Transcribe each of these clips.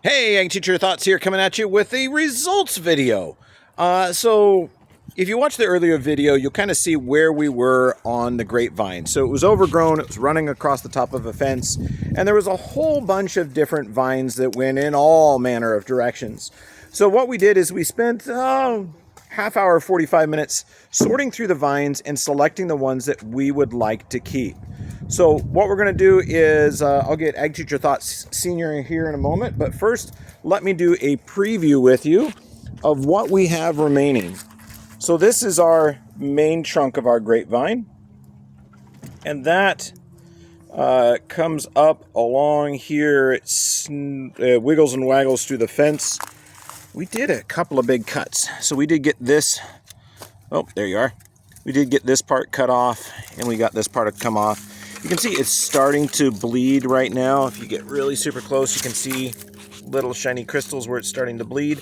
Hey, Ag Teacher Thoughts here, coming at you with a results video. So if you watch the earlier video, you'll kind of see where we were on the grapevine. So it was overgrown, it was running across the top of a fence, and there was a whole bunch of different vines that went in all manner of directions. So what we did is we spent half hour, 45 minutes sorting through the vines and selecting the ones that we would like to keep. So what we're going to do is I'll get Ag Teacher Thoughts Senior here in a moment, but first let me do a preview with you of what we have remaining. So this is our main trunk of our grapevine, and that comes up along here. It wiggles and waggles through the fence. We did a couple of big cuts, so we did get this. Oh, there you are. We did get this part cut off, and we got this part to come off. You can see it's starting to bleed right now. If you get really super close, you can see little shiny crystals where it's starting to bleed,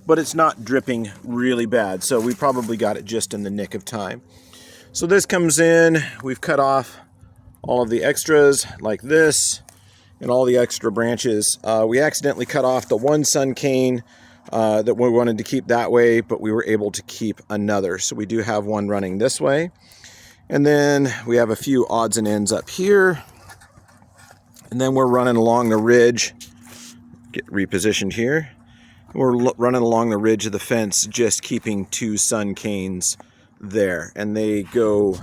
but it's not dripping really bad. So we probably got it just in the nick of time. So this comes in, we've cut off all of the extras like this and all the extra branches. We accidentally cut off the one sun cane that we wanted to keep that way, but we were able to keep another. So we do have one running this way. And then we have a few odds and ends up here. And then we're running along the ridge. Get repositioned here. We're running along the ridge of the fence, just keeping two sun canes there. And they go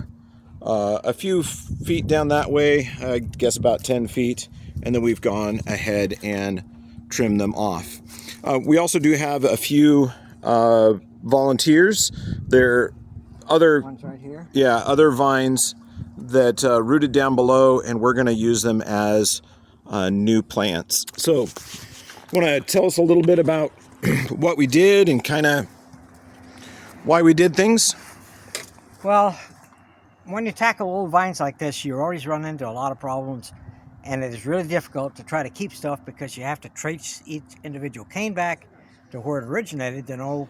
a few feet down that way, I guess about 10 feet. And then we've gone ahead and trimmed them off. We also do have a few volunteers. They're other ones right here. Yeah, other vines that rooted down below, and we're going to use them as new plants. So want to tell us a little bit about what we did and kind of why we did things? Well, when you tackle old vines like this, you always run into a lot of problems, and it is really difficult to try to keep stuff because you have to trace each individual cane back to where it originated to know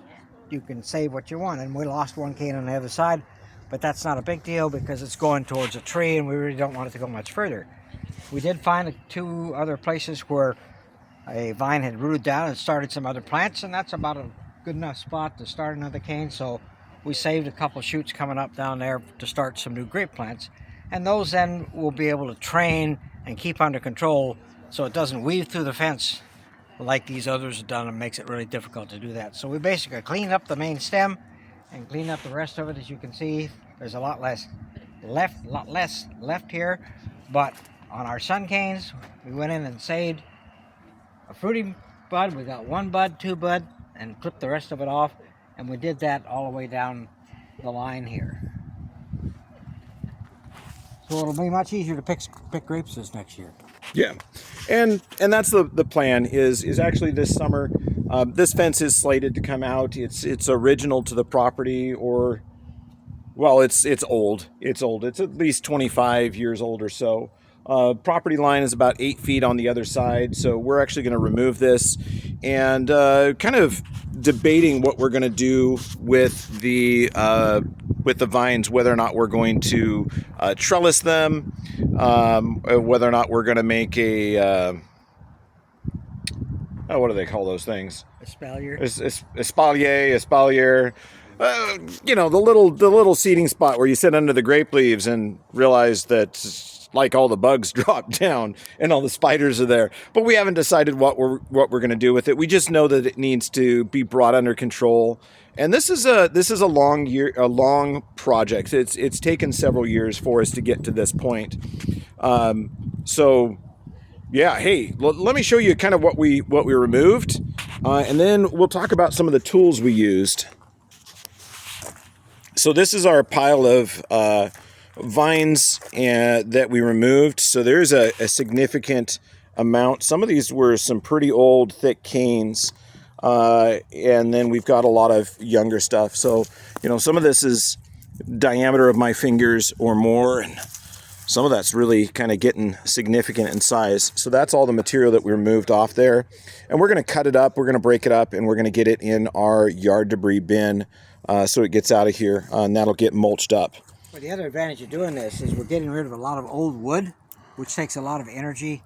you can save what you want. And we lost one cane on the other side, but that's not a big deal because it's going towards a tree and we really don't want it to go much further. We did find two other places where a vine had rooted down and started some other plants, and that's about a good enough spot to start another cane. So we saved a couple shoots coming up down there to start some new grape plants, and those then we'll be able to train and keep under control so it doesn't weave through the fence like these others have done. It makes it really difficult to do that. So we basically cleaned up the main stem and cleaned up the rest of it. As you can see, there's a lot less left here. But on our sun canes, we went in and saved a fruiting bud. We got one bud, two bud, and clipped the rest of it off. And we did that all the way down the line here. So it'll be much easier to pick grapes this next year. Yeah, and that's the plan is actually this summer. This fence is slated to come out. It's original to the property, or well, it's old. It's old. It's at least 25 years old or so. Property line is about 8 feet on the other side, so we're actually going to remove this and kind of debating what we're going to do with the vines, whether or not we're going to trellis them, whether or not we're going to make a what do they call those things? Espalier. Espalier. You know, the little seating spot where you sit under the grape leaves and realize that, like, all the bugs drop down and all the spiders are there. But we haven't decided what we're going to do with it. We just know that it needs to be brought under control. And this is a long project. It's taken several years for us to get to this point. So yeah, hey, let me show you kind of what we removed, and then we'll talk about some of the tools we used. So this is our pile of vines that we removed. So there's a significant amount. Some of these were some pretty old, thick canes, and then we've got a lot of younger stuff. So, you know, some of this is diameter of my fingers or more, and some of that's really kind of getting significant in size. So that's all the material that we removed off there, and we're going to cut it up, we're going to break it up, and we're going to get it in our yard debris bin so it gets out of here, and that'll get mulched up. Well, the other advantage of doing this is we're getting rid of a lot of old wood, which takes a lot of energy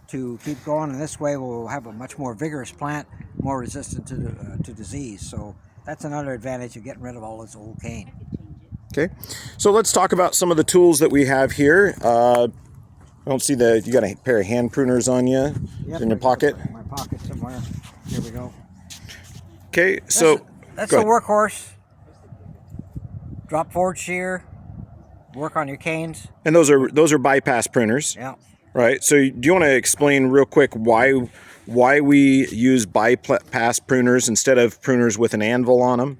to keep going, and this way we'll have a much more vigorous plant, more resistant to disease. So that's another advantage of getting rid of all this old cane. Okay, so let's talk about some of the tools that we have here. I don't see you got a pair of hand pruners on you. Yep, in your pocket. In my pocket somewhere. Here we go. Okay, so that's the workhorse. Drop forward shear. Work on your canes. And those are bypass pruners. Yeah. Right. So do you want to explain real quick why we use bypass pruners instead of pruners with an anvil on them?